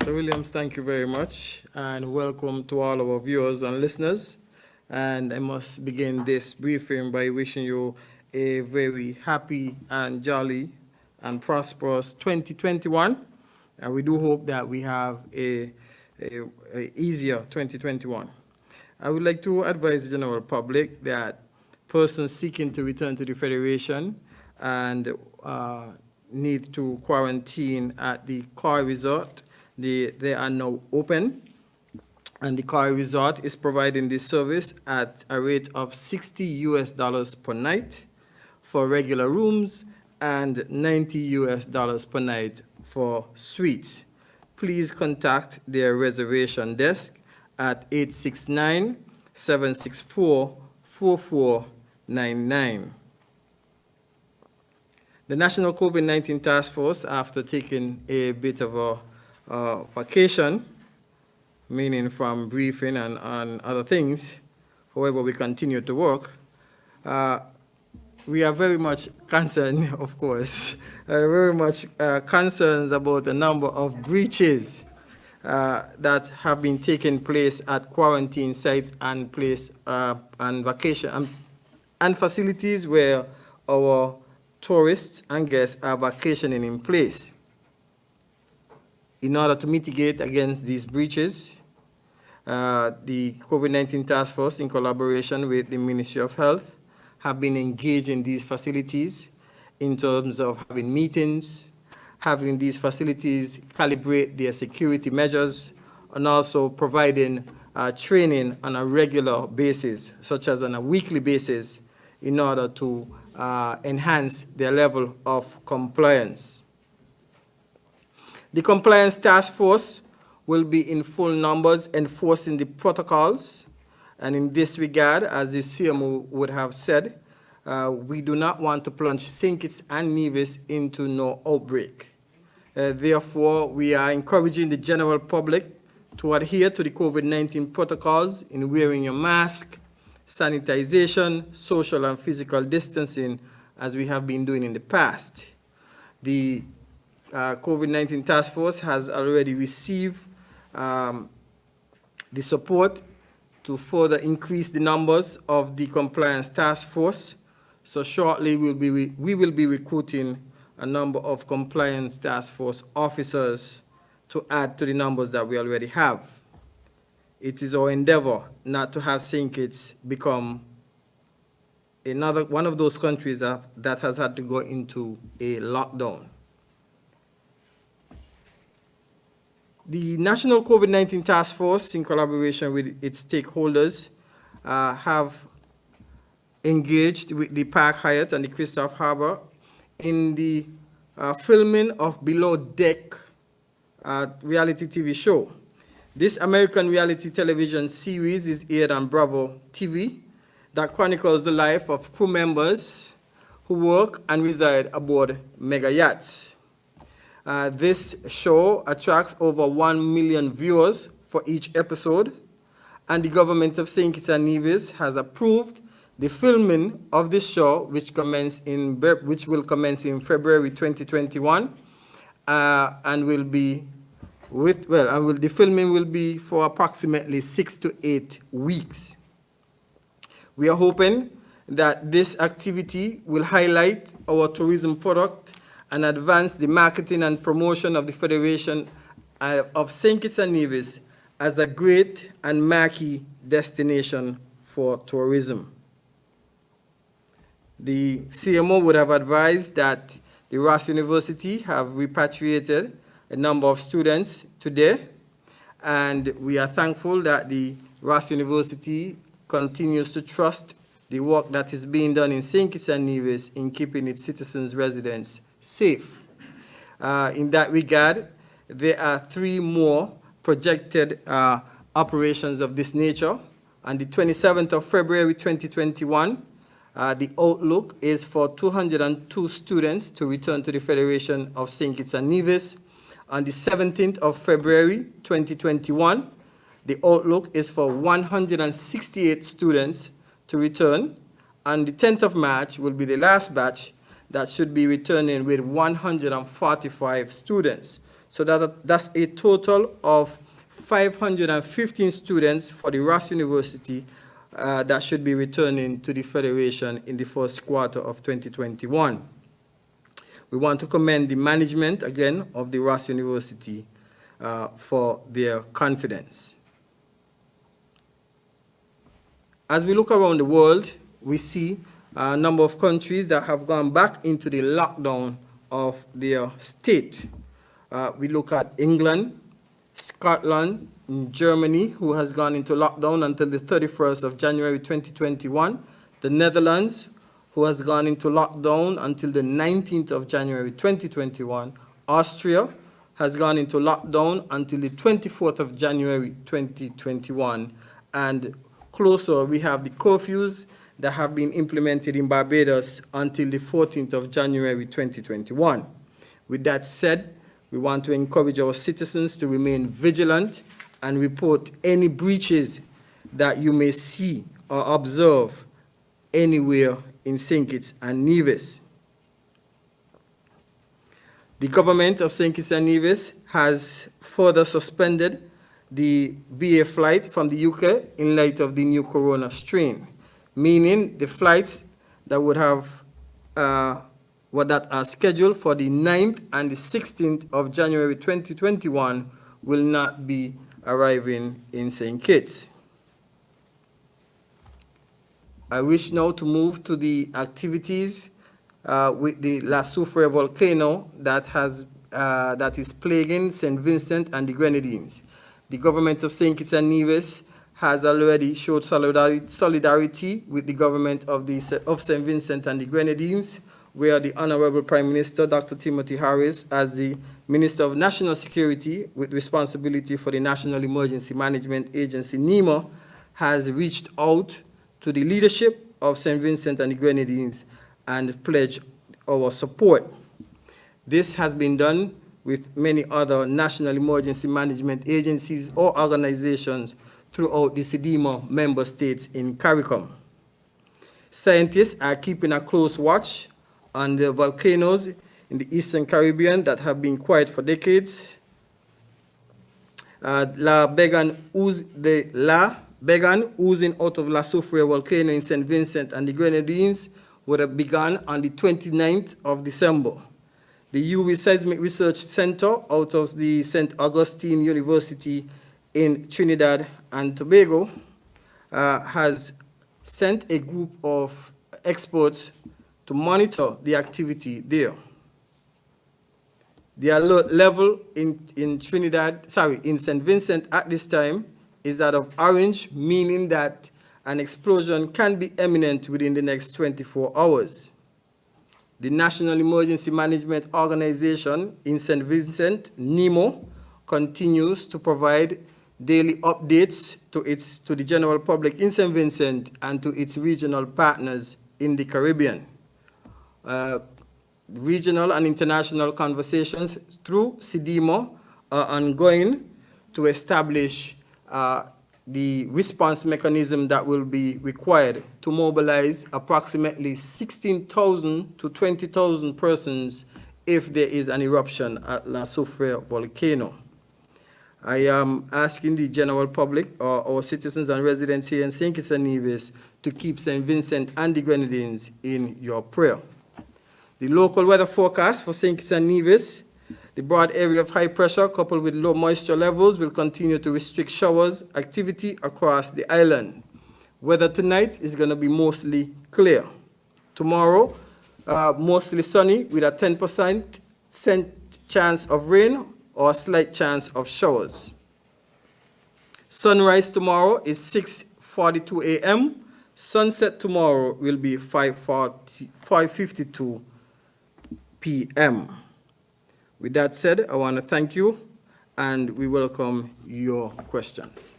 Mr. Williams, thank you very much, and welcome to all our viewers and listeners. And I must begin this briefing by wishing you a very happy and jolly and prosperous 2021. And we do hope that we have a easier 2021. I would like to advise the general public that persons seeking to return to the Federation and need to quarantine at the Car Resort, they are now open, and the Car Resort is providing this service at a rate of $60 per night for regular rooms and $90 per night for suites. Please contact their reservation desk at 869-764-4499. The National COVID-19 Task Force, after taking a bit of a vacation, meaning from briefing and other things, however, we continue to work. We are very much concerned, of course, very much concerned about the number of breaches that have been taking place at quarantine sites and and vacation and facilities where our tourists and guests are vacationing in place. In order to mitigate against these breaches, the COVID-19 Task Force, in collaboration with the Ministry of Health, have been engaged in these facilities in terms of having meetings, having these facilities calibrate their security measures, and also providing training on a regular basis, such as on a weekly basis, in order to enhance their level of compliance. The Compliance Task Force will be in full numbers enforcing the protocols, and in this regard, as the CMO would have said, we do not want to plunge St. Kitts and Nevis into no outbreak. Therefore, we are encouraging the general public to adhere to the COVID-19 protocols in wearing your mask, sanitization, social and physical distancing, as we have been doing in the past. The COVID-19 Task Force has already received the support to further increase the numbers of the Compliance Task Force. So shortly we will be recruiting a number of Compliance Task Force officers to add to the numbers that we already have. It is our endeavor not to have St. Kitts become another one of those countries that has had to go into a lockdown. The National COVID-19 Task Force, in collaboration with its stakeholders, have engaged with the Park Hyatt and the Christoph Harbor in the filming of Below Deck reality TV show. This American reality television series is aired on Bravo TV that chronicles the life of crew members who work and reside aboard mega yachts. This show attracts over 1 million viewers for each episode, and the government of St. Kitts and Nevis has approved the filming of this show, which will commence in February 2021, and the filming will be for approximately 6 to 8 weeks. We are hoping that this activity will highlight our tourism product and advance the marketing and promotion of the Federation of St. Kitts and Nevis as a great and marquee destination for tourism. The CMO would have advised that the Ross University have repatriated a number of students today, and we are thankful that the Ross University continues to trust the work that is being done in St. Kitts and Nevis in keeping its citizens' residents safe. In that regard, there are 3 more projected operations of this nature. On the 27th of February 2021, the outlook is for 202 students to return to the Federation of St. Kitts and Nevis. On the 17th of February 2021, the outlook is for 168 students to return. On the 10th of March will be the last batch that should be returning with 145 students. So that's a total of 515 students for the Ross University that should be returning to the Federation in the first quarter of 2021. We want to commend the management, again, of the Ross University for their confidence. As we look around the world, we see a number of countries that have gone back into the lockdown of their state. We look at England, Scotland, Germany, who has gone into lockdown until the 31st of January 2021, the Netherlands, who has gone into lockdown until the 19th of January 2021, Austria has gone into lockdown until the 24th of January 2021, and closer we have the curfews that have been implemented in Barbados until the 14th of January 2021. With that said, we want to encourage our citizens to remain vigilant and report any breaches that you may see or observe anywhere in St. Kitts and Nevis. The government of St. Kitts and Nevis has further suspended the BA flight from the UK in light of the new corona strain, meaning the flights that would have that are scheduled for the 9th and the 16th of January 2021 will not be arriving in St. Kitts. I wish now to move to the activities with the La Soufrière volcano that is plaguing St. Vincent and the Grenadines. The government of St. Kitts and Nevis has already showed solidarity with the government of St. Vincent and the Grenadines, where the Honorable Prime Minister, Dr. Timothy Harris, as the Minister of National Security with responsibility for the National Emergency Management Agency, NEMA, has reached out to the leadership of St. Vincent and the Grenadines and pledged our support. This has been done with many other national emergency management agencies or organizations throughout the CEDEMA member states in CARICOM. Scientists are keeping a close watch on the volcanoes in the Eastern Caribbean that have been quiet for decades. La Bégan oozing out of La Soufrière volcano in St. Vincent and the Grenadines would have begun on the 29th of December. The UV Seismic Research Center out of the St. Augustine University in Trinidad and Tobago has sent a group of experts to monitor the activity there. The alert level in St. Vincent at this time is that of orange, meaning that an explosion can be imminent within the next 24 hours. The National Emergency Management Organization in St. Vincent, NEMO, continues to provide daily updates to the general public in St. Vincent and to its regional partners in the Caribbean. Regional and international conversations through CEDEMA are ongoing to establish the response mechanism that will be required to mobilize approximately 16,000 to 20,000 persons if there is an eruption at La Soufrière volcano. I am asking the general public, our citizens and residents here in St. Kitts and Nevis, to keep St. Vincent and the Grenadines in your prayer. The local weather forecast for St. Kitts and Nevis: the broad area of high pressure coupled with low moisture levels will continue to restrict showers activity across the island. Weather tonight is going to be mostly clear. Tomorrow, mostly sunny with a 10% chance of rain or a slight chance of showers. Sunrise tomorrow is 6:42 a.m. Sunset tomorrow will be 5:52 p.m. With that said, I want to thank you, and we welcome your questions.